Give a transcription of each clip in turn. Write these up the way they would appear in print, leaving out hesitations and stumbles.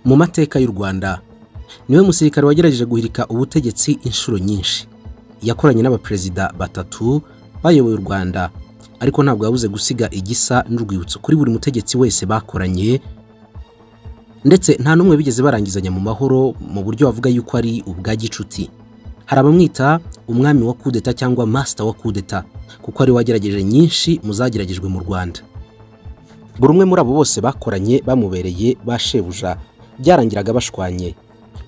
Mu mateka y'u Rwanda niwe musirikare wagerageje guhirika ubutegetsi inshuro nyinshi. Yakoranye n'abaperezida batatu bayoboye u Rwanda, ariko ntabwo yabuze gusiga igisa n'urwibutso kuri buri mutegetsi wese bakoranye, ndetse nta numwe bigeze barangizanya mu mahoro mu buryo bavuga yuko ari ubwa gicuti. Hari abamwita umwami wa coup d'etat cyangwa master wa coup d'etat kuko ari wagerageje nyinshi muzageragejwe mu Rwanda. Buri umwe muri abo bose bakoranye bamubereye bashebuja byarangiraga bashwanye.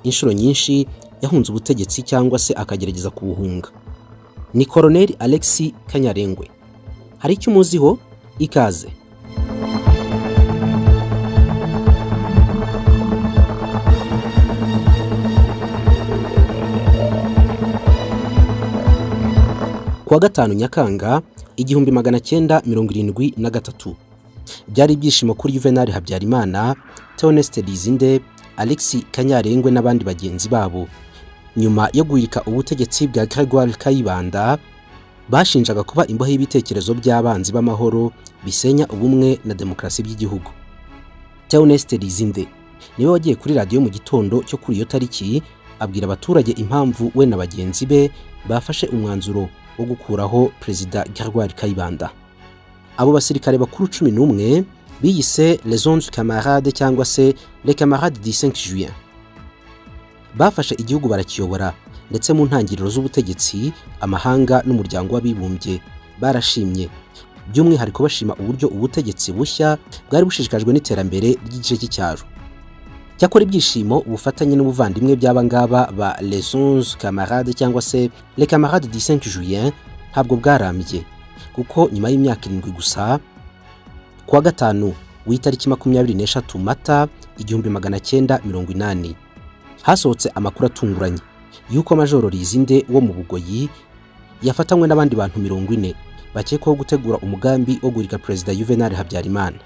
Inshuro nyinshi yahunze ubutegetsi cyangwa se akagerageza kubuhunga. Ni Colonel Alexis Kanyarengwe. Hari icyo umuziho? Ikaze. Kuwa gatanu Nyakanga 1973 byari ibyishimo kuri Juvenal Habyarimana, Theoneste Lizinde, Alexis Kanyarengwe n'abandi bagenzi babo. Nyuma yo guhirika ubutegetsi bwa Gregoire Kayibanda, bashinjaga kuba imbohe y'ibitekerezo by'abanzi b'amahoro bisenya ubumwe na demokarasi by'igihugu. Theoneste Lizinde niwe wagiye kuri radio mu gitondo cyo kuri iyo tariki abwira abaturage impamvu we na bagenzi be bafashe umwanzuro wo gukuraho Perezida Gregoire Kayibanda. Abo basirikare bakuru 11 biyise les 11 camarades cyangwa se les camarades du 5 juin. Bafashe igihugu barakiyobora, ndetse mu ntangiriro z'ubutegetsi amahanga n'umuryango w'abibumbye barashimye, by'umwihariko bashima uburyo ubutegetsi bushya bwari bushishikajwe n'iterambere ry'igice cy'icyaro. Cyakora ibyishimo, ubufatanye n'ubuvandimwe by'abangaba ba les 11 camarades cyangwa se les camarades du 5 juin ntabwo bwarambye, kuko nyuma y'imyaka 7 gusa kuwa gatanu w'itariki 23 Mata 1980 hasohotse amakuru atunguranye yuko Majoro Lizinde wo mu Bugoyi yafatanywe n'abandi bantu 40 bakekwaho gutegura umugambi wo guhirika Perezida Juvenal Habyarimana.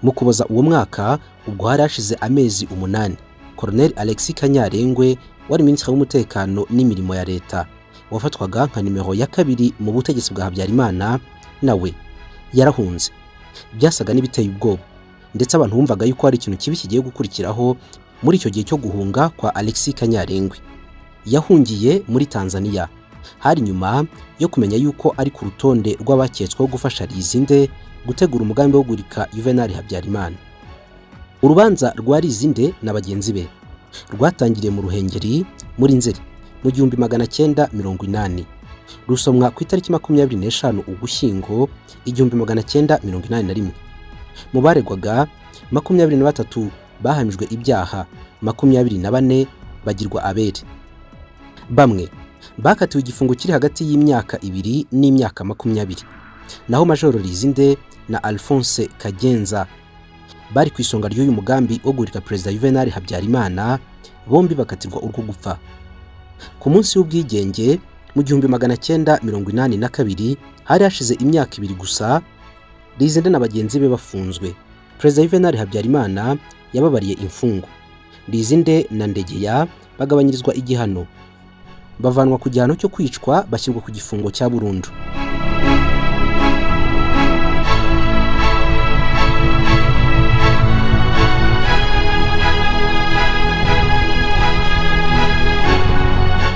Mu kuboza uwo mwaka, ubwo hari hashize amezi 8, Colonel Alexis Kanyarengwe wari minisitiri w'umutekano n'imirimo ya leta wafatwaga nka nimero ya 2 mu butegetsi bwa Habyarimana, nawe yarahunze. Byasaga n'ibiteye ubwoba, ndetse abantu bumvaga yuko hari ikintu kibi kigiye gukurikiraho muri icyo gihe cyo guhunga kwa Alexis Kanyarengwe. Yahungiye muri Tanzania, hari nyuma yo kumenya yuko ari ku rutonde rw'abaketsweho gufasha Lizinde gutegura umugambi wo guhirika Juvenal Habyarimana. Urubanza rwa Lizinde na bagenzi be rwatangiriye mu Ruhengeri muri Nzeri mu 1980, rusomwa ku itariki 25 Ugushyingo 1981. Mu baregwaga 23 bahamijwe ibyaha, 24 bagirwa abere. Bamwe bakatiwe igifungo kiri hagati y'imyaka 2 n'imyaka 20, naho Majoro Lizinde na Alphonse Kagenza bari ku isonga ry'uyu mugambi wo guhirika Perezida Juvenal Habyarimana, bombi bakatirwa urwo gupfa. Ku munsi w'ubwigenge mu 1982 hari hashize imyaka 2 gusa Lizinde na bagenzi be bafunzwe. Perezida Juvenal Habyarimana yababariye imfungo. Lizinde na Ndegeya bagabanyirizwa igihano, bavanwa ku gihano cyo kwicwa bashyirwa ku gifungo cya burundu.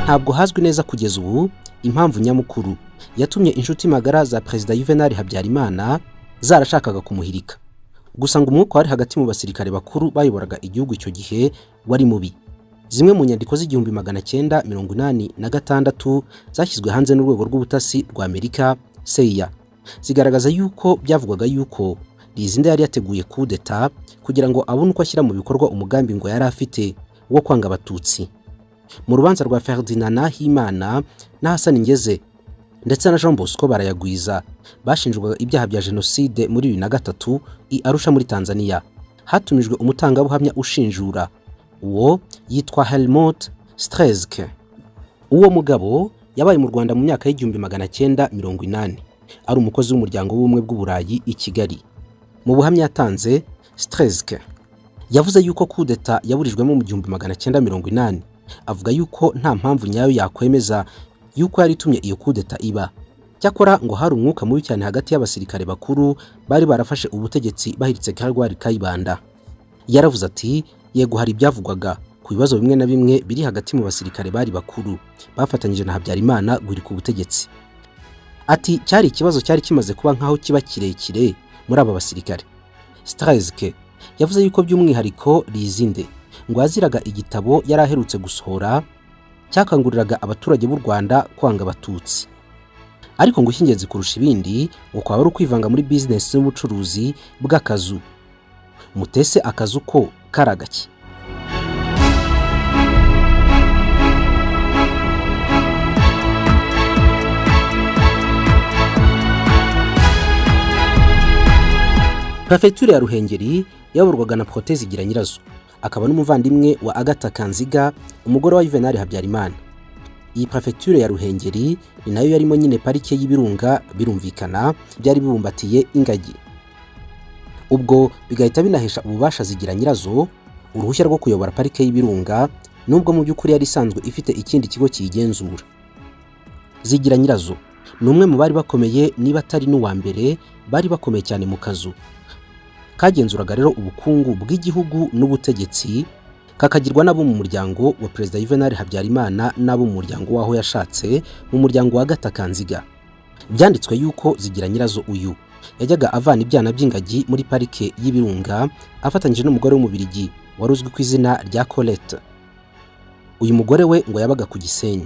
Ntabwo hazwi neza kugeza ubu impamvu nyamukuru yatumye inshuti magara za Perezida Juvenal Habyarimana zarashakaga kumuhirika. Gusa ngo umwuka wari hagati mu basirikare bakuru bayoboraga igihugu icyo gihe wari mubi. Zimwe mu nyandiko z'1986 zashyizwe hanze n'urwego rw'ubutasi rwa Amerika CIA zigaragaza yuko byavugwaga yuko Lizinde yari yateguye coup d'etat kugira ngo abone uko ashyira mu bikorwa umugambi ngo yari afite wo kwanga abatutsi. Mu rubanza rwa Ferdinand Nahimana na Hassan Ngeze ndetse na Jean Bosco Barayagwiza bashinjwaga ibyaha bya jenoside muri 2003 i Arusha muri Tanzania, hatumijwe umutangabuhamya ushinjura. Uwo yitwa Helmut Strezke. Uwo mugabo yabaye mu Rwanda mu myaka y'1980, ari umukozi w'umuryango w'ubumwe bw'Uburayi i Kigali. Mu buhamya yatanze, Strezke yavuze yuko coup d'etat yaburijwemo mu 1980, avuga yuko nta mpamvu nyayo yakwemeza yuko yari itumye iyo coup d'etat iba, cyakora ngo hari umwuka mubi cyane hagati y'abasirikare bakuru bari barafashe ubutegetsi bahiritse Gregoire Kayibanda. Yaravuze ati yego hari ibyavugwaga ku bibazo bimwe na bimwe biri hagati mu basirikare bari bakuru bafatanyije na Habyarimana guhirika ubutegetsi. Ati cyari ikibazo cyari kimaze kuba nkaho kiba kirekire muri aba basirikare. Streske yavuze yuko by'umwihariko Lizinde ngo aziraga igitabo yari aherutse gusohora cyakanguriraga abaturage b'u Rwanda kwanga abatutsi. Ariko ngo ingenzi kurusha ibindi ngo kwaba ari ukwivanga muri business y'ubucuruzi bw'akazu. Mutese akazu ko karagaki. Prefecture ya Ruhengeri yaburwaga na Proteze igira nyirazo, akaba n'umuvandimwe wa Agatha Kanziga, umugore wa Juvenal Habyarimana. Iyi prefecture ya Ruhengeri ni nayo yarimo nyine parike y'ibirunga birumvikana byari bibumbatiye ingagi. Ubwo bigahita binahesha ububasha zigira nyirazo uruhushya rwo kuyobora parike y'ibirunga, nubwo mu by'ukuri yari isanzwe ifite ikindi kigo kiyigenzura. Zigira nyirazo ni umwe mu bari bakomeye, niba atari n'uwa mbere bari bakomeye cyane mu kazu. Kagenzuraga rero ubukungu bw'igihugu n'ubutegetsi, kakagirwa nabo mu muryango wa Perezida Juvenal Habyarimana nabo mu muryango waho yashatse mu muryango wa Agatha Kanziga. Byanditswe yuko Zigira nyirazo uyu yajyaga avana ibyana by'ingagi muri parike y'ibirunga afatanyije n'umugore w'umubirigi waruzwi ku izina rya Colette. Uyu mugore we ngo yabaga ku Gisenyi.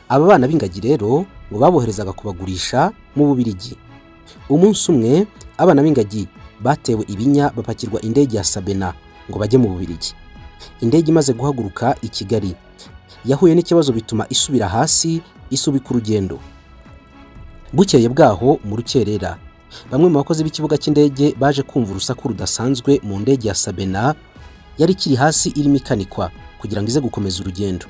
Aba bana b'ingagi rero ngo baboherezaga kubagurisha mu Bubirigi. Umunsi umwe abana b'ingagi batewe ibinya bapakirwa indege ya Sabena ngo bajye mu Bubirigi. Indege imaze guhaguruka i Kigali yahuye n'ikibazo bituma isubira hasi, isubika urugendo. Bukeye bwaho mu rukerera bamwe mu bakozi b'ikibuga cy'indege baje kumva urusaku rudasanzwe mu ndege ya Sabena yari kiri hasi irimo ikanikwa kugira ngo ize gukomeza urugendo.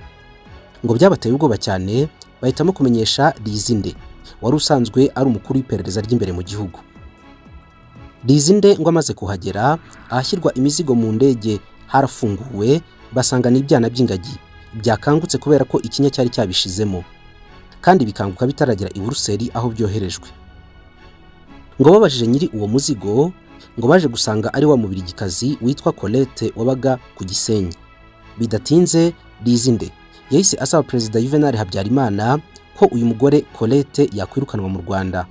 Ngo byabateye ubwoba cyane, bahitamo kumenyesha Lizinde wari usanzwe ari umukuru w'iperereza ry'imbere mu gihugu. Lizinde ngo amaze kuhagera ahashyirwa imizigo mu ndege harafunguwe, basanga n'ibyana by'ingagi byakangutse kubera ko ikinya cyari cyabishizemo, kandi bikanguka bitaragera i Buruseli aho byoherejwe. Ngo babajije nyiri uwo muzigo ngo baje gusanga ari wa mubirigikazi witwa Colette wabaga ku Gisenyi. Bidatinze Lizinde yahise asaba Perezida Juvenal Habyarimana ko uyu mugore Colette yakwirukanwa mu Rwanda.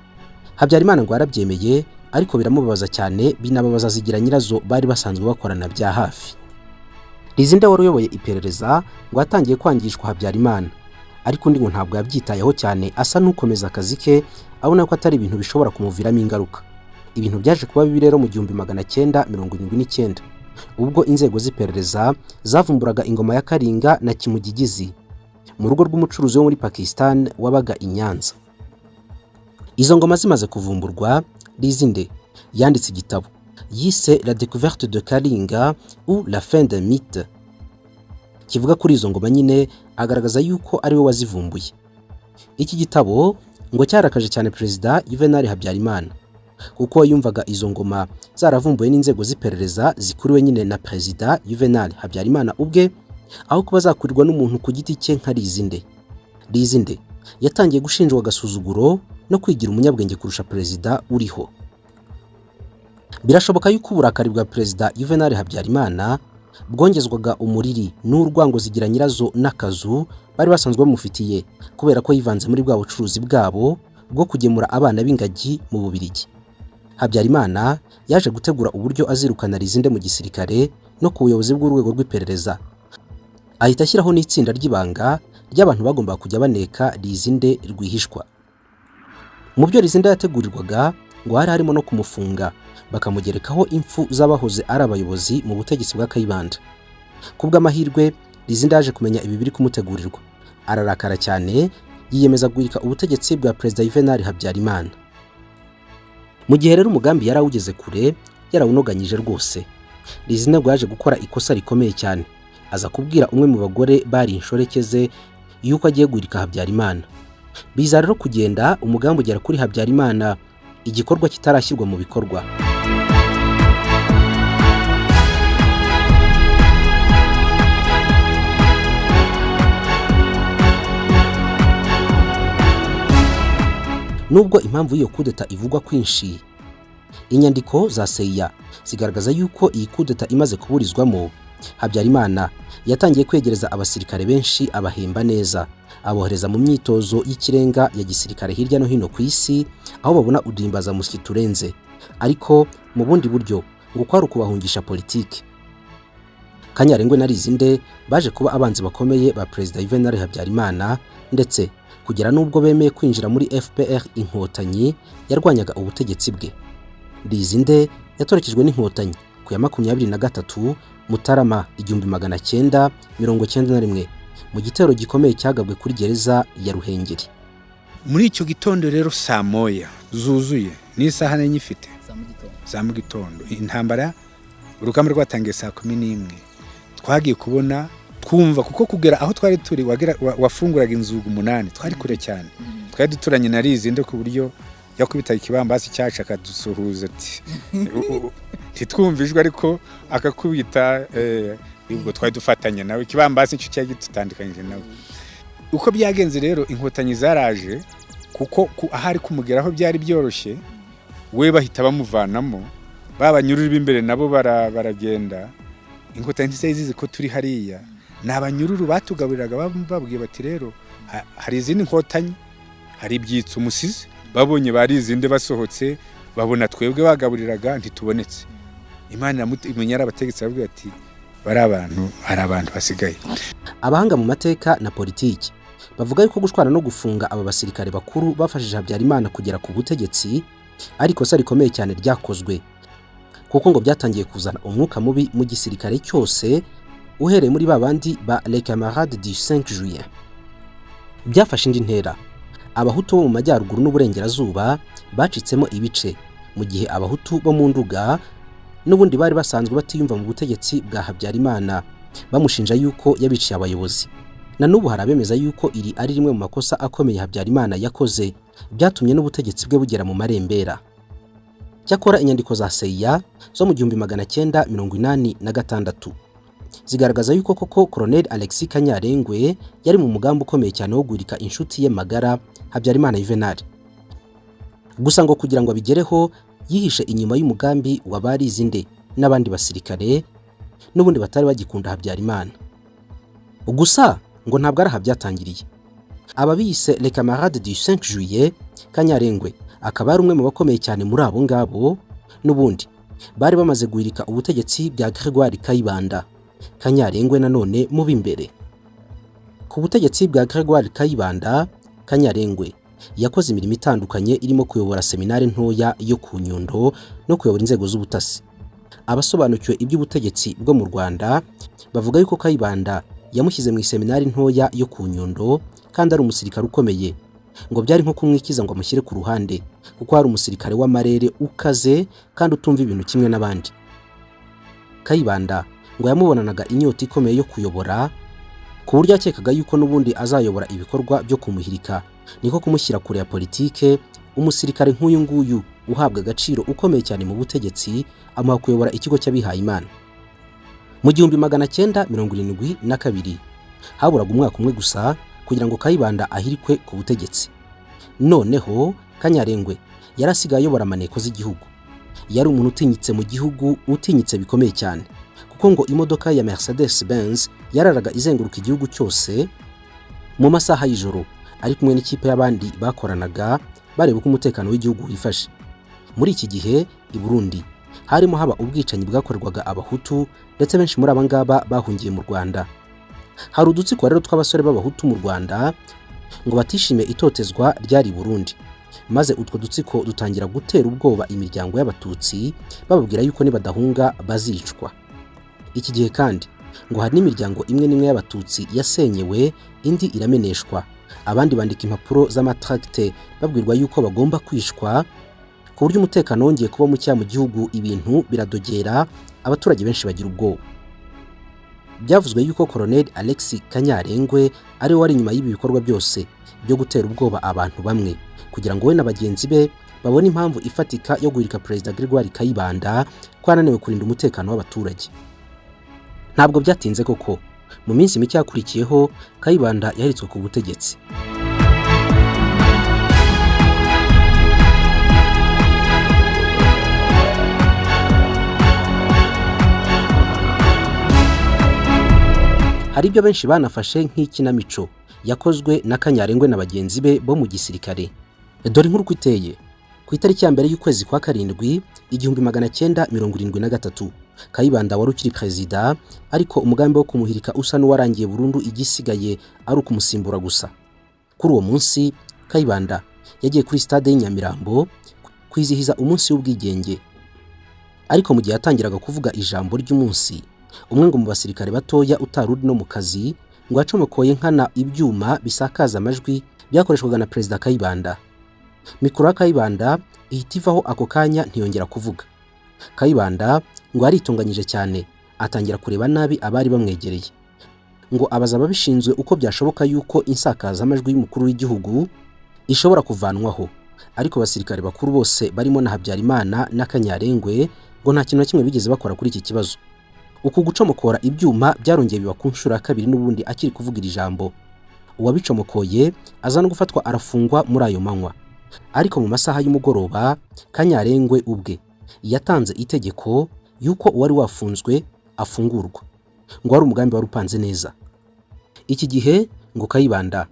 Habyarimana ngo arabyemeye, ariko biramubabaza cyane, binababaza Zigira nyirazo bari basanzwe bakorana bya hafi. Lizinde wari uyoboye iperereza ngo atangiye kwangishwa Habyarimana, ariko undi ngo ntabwo yabyitayeho cyane, asa n'ukomeza akazi ke, abona ko atari ibintu bishobora kumuviramo ingaruka. Ibintu byaje kuba bibi rero mu 1979 ubwo inzego z'iperereza zavumburaga ingoma ya Karinga na Kimugigizi mu rugo rw'umucuruzi wo muri Pakistan wabaga i Nyanza. Izo ngoma zimaze kuvumburwa, Lizinde yanditse igitabo yise La découverte de Karinga ou la fin des mythes. Kivuga kuri izo ngoma nyine, agaragaza yuko ari we wazivumbuye. Iki gitabo ngo cyarakaje cyane Perezida Juvenal Habyarimana, kuko yumvaga izo ngoma zaravumbuye n'inzego z'iperereza zikuriwe nyine na Perezida Juvenal Habyarimana ubwe, aho kuba zakurirwa n'umuntu ku giti cye nka Lizinde. Lizinde yatangiye gushinjwa agasuzuguro no kwigira umunyabwenge kurusha Perezida uriho. Birashoboka yuko uburakari bwa Perezida Juvenal Habyarimana bwongezwaga umuriri n'urwango Zigira nyirazo n'akazu bari basanzwe bamufitiye, kubera ko yivanze muri bwa bucuruzi bwabo bwo kugemura abana b'ingagi mu Bubirigi. Habyarimana yaje gutegura uburyo azirukana Lizinde mu gisirikare no ku buyobozi bw'urwego rw'iperereza. Ahita ashyiraho n'itsinda ry'ibanga ry'abantu bagomba kujya baneka Lizinde rwihishwa. Mu byo Lizinde yategurirwaga ngo hari harimo no kumufunga, bakamugerekaho impfu z'abahoze ari abayobozi mu butegetsi bwa Kayibanda. Kubw'amahirwe Lizinde yaje kumenya ibi biri kumutegurirwa, ararakara cyane, yiyemeza guhirika ubutegetsi bwa Perezida Juvenal Habyarimana. Mu gihe rero umugambi yarawugeze kure, yarawunoganyije rwose, Lizinde ngo yaje gukora ikosa rikomeye cyane, aza kubwira umwe mu bagore bari inshorekeze yuko agiye guhirika Habyarimana. Biza rero kugenda umugambi ugera kuri Habyarimana, igikorwa kitarashyirwa mu bikorwa. Nubwo impamvu iyo kudeta ivugwa kwinshi, inyandiko za CIA zigaragaza yuko iyi kudeta imaze kuburizwamo, Habyarimana yatangiye kwegereza abasirikare benshi abahemba neza, abohereza mu myitozo y'ikirenga ya gisirikare hirya no hino ku isi, aho babona uduhimbaza musyi turenze, ariko mu bundi buryo ngo kwari ukubahungisha politiki. Kanyarengwe na Rizinde baje kuba abanzi bakomeye ba Perezida Juvenal Habyarimana, ndetse kugera nubwo bemeye kwinjira muri FPR Inkotanyi yarwanyaga ubutegetsi bwe. Rizinde yatorekejwe n'Inkotanyi ku ya 23 Mutarama 1991 mu gitero gikomeye cyagabwe kuri gereza ya Ruhengeri. Muri icyo gitondo rero saa moya zuzuye n'isaha nyifite za mu gitondo, intambara urugamba rwatangiye saa 11, twagiye kubona twumva, kuko kugera aho twari turi wafunguraga inzugu 8, twari kure cyane, twari duturanye na Rizinde ku buryo yakubita ikibambasi cyacu akadusuhuza ati titwumvijwe, ariko akakubita ubwo twari dufatanye nawe, ikibambasi cyo cyari gitutandukanyije nawe. Uko byagenze rero, Inkotanyi zaraje, kuko ahari kumugeraho byari byoroshye, we bahita bamuvanamo, babanyurura b'imbere nabo baragenda. Inkotanyi zizi ko turi hariya, n'abanyururu batugaburiraga babwiye bati rero hari izindi Nkotanyi, hari ibyitso umusizi, babonye Barizinde basohotse, babona twebwe bagaburiraga ntitubonetse. Imana imenyera abategetsi babwiye ati bari abantu, hari abantu basigaye. Abahanga mu mateka na politiki bavuga yuko gushwana no gufunga aba basirikare bakuru bafashije Habyarimana kugera ku butegetsi ariko se rikomeye cyane ryakozwe, kuko ngo byatangiye kuzana umwuka mubi mu gisirikare cyose, uhereye muri babandi ba Les Camarades du 5 Juillet. Byafashe indi ntera. Abahutu bo mu majyaruguru n'uburengerazuba bacitsemo ibice, mu gihe abahutu bo mu Nduga n'ubundi bari basanzwe batiyumva mu butegetsi bwa Habyarimana, bamushinja yuko yabiciye abayobozi. Na n'ubu harabemeza yuko iri ari rimwe mu makosa akomeye Habyarimana yakoze, byatumye n'ubutegetsi bwe bugera mu marembera. Cyakora inyandiko za CIA zo mu 1986 zigaragaza yuko koko Colonel Alexis Kanyarengwe yari mu mugambi ukomeye cyane wo guhirika inshuti ye magara Habyarimana Juvenal. Gusa ngo kugira ngo abigereho, yihishe inyuma y'umugambi wa Barizinde n'abandi basirikare n'ubundi batari bagikunda Habyarimana. Gusa ngo ntabwo ari habyatangiriye. Ababise Les Camarades du 5 Juillet, Kanyarengwe akaba ari umwe mu bakomeye cyane muri abo ngabo, n'ubundi bari bamaze guhirika ubutegetsi bwa Gregoire Kayibanda. Kanyarengwe nanone mu b'imbere. Ku butegetsi bwa Gregoire Kayibanda, Kanyarengwe yakoze imirimo itandukanye irimo kuyobora seminari ntoya yo ku Nyundo no kuyobora inzego z'ubutasi. Abasobanukiwe iby'ubutegetsi bwo mu Rwanda bavuga yuko Kayibanda yamushyize mu seminari ntoya yo ku Nyundo, kandi ari umusirikare ukomeye, ngo byari nko kumwikiza ngo amushyire ku ruhande, kuko ari umusirikare w'amarere ukaze kandi utumva ibintu kimwe n'abandi. Kayibanda ngo yamubonanaga inyota ikomeye yo kuyobora, ku buryo yakekaga yuko n'ubundi azayobora ibikorwa byo kumuhirika, niko kumushyira kure ya politike. Umusirikare nk'uyu nguyu uhabwa agaciro ukomeye cyane mu butegetsi, amuha kuyobora ikigo cy'abihaye Imana. Mu 1972 haburaga umwaka umwe gusa kugira ngo Kayibanda ahirikwe ku butegetsi. Noneho Kanyarengwe yarasigaye ayobora amaneko z'igihugu. Yari umuntu utinyitse mu gihugu, utinyitse bikomeye cyane, kuko ngo imodoka ya Mercedes Benz yararaga izenguruka igihugu cyose mu masaha y'ijoro, ari kumwe n'ikipe y'abandi bakoranaga bareba uko umutekano w'igihugu wifashe. Muri iki gihe i Burundi harimo haba ubwicanyi bwakorerwaga abahutu, ndetse benshi muri abangaba bahungiye mu Rwanda. Hari udutsiko rero tw'abasore b'abahutu mu Rwanda ngo batishime itotezwa ryari Burundi, maze utwo dutsiko dutangira gutera ubwoba imiryango y'abatutsi, bababwira yuko nibadahunga bazicwa. Iki gihe kandi ngo hari n'imiryango imwe n'imwe y'abatutsi yasenyewe, indi irameneshwa, abandi bandika impapuro z'amatracte babwirwa yuko bagomba kwishwa, ku buryo umutekano wongeye kuba mucya mu gihugu, ibintu biradogera, abaturage benshi bagira ubwoba. Byavuzwe yuko Colonel Alexis Kanyarengwe ari wari inyuma y'ibi bikorwa byose byo gutera ubwoba abantu bamwe, kugira ngo we na bagenzi be babone impamvu ifatika yo guhirika Perezida Gregoire Kayibanda ko ananiwe kurinda umutekano w'abaturage. Ntabwo byatinze koko, mu minsi mike yakurikiyeho Kayibanda yahiritswe ku butegetsi. hari ibyo benshi banafashe nk'ikinamico yakozwe na Kanyarengwe na bagenzi be bo mu gisirikare. Dore inkuru uko iteye. Ku itariki ya mbere y'ukwezi kwa karindwi 1973 Kayibanda wari ukiri perezida, ariko umugambi wo kumuhirika usa n'uwarangiye burundu, igisigaye ari ukumusimbura gusa. Kuri uwo munsi Kayibanda yagiye kuri stade y'Inyamirambo kwizihiza umunsi w'ubwigenge. Ariko mu gihe yatangiraga kuvuga ijambo ry'umunsi, umwe ngo mu basirikare batoya utaruri no mu kazi ngo acomokoye nkana ibyuma bisakaza amajwi byakoreshwaga na Perezida Kayibanda. Mikoro ya Kayibanda ihita ivaho ako kanya ntiyongera kuvuga. Kayibanda ngo aritunganyije cyane, atangira kureba nabi abari bamwegereye. Ngo abaza ababishinzwe uko byashoboka yuko insakaza amajwi y'umukuru w'igihugu ishobora kuvanwaho, ariko abasirikare bakuru bose barimo na Habyarimana na Kanyarengwe ngo nta kintu na kimwe bigeze bakora kuri iki kibazo. Uku gucomokora ibyuma byarongeye biba ku nshuro ya kabiri n'ubundi akiri kuvugira ijambo. Uwabicomokoye aza no gufatwa arafungwa muri ayo manywa. Ariko mu masaha y'umugoroba Kanyarengwe ubwe yatanze itegeko yuko uwari wafunzwe afungurwa, ngo ari umugambi wari upanze neza. Iki gihe ngo Kayibanda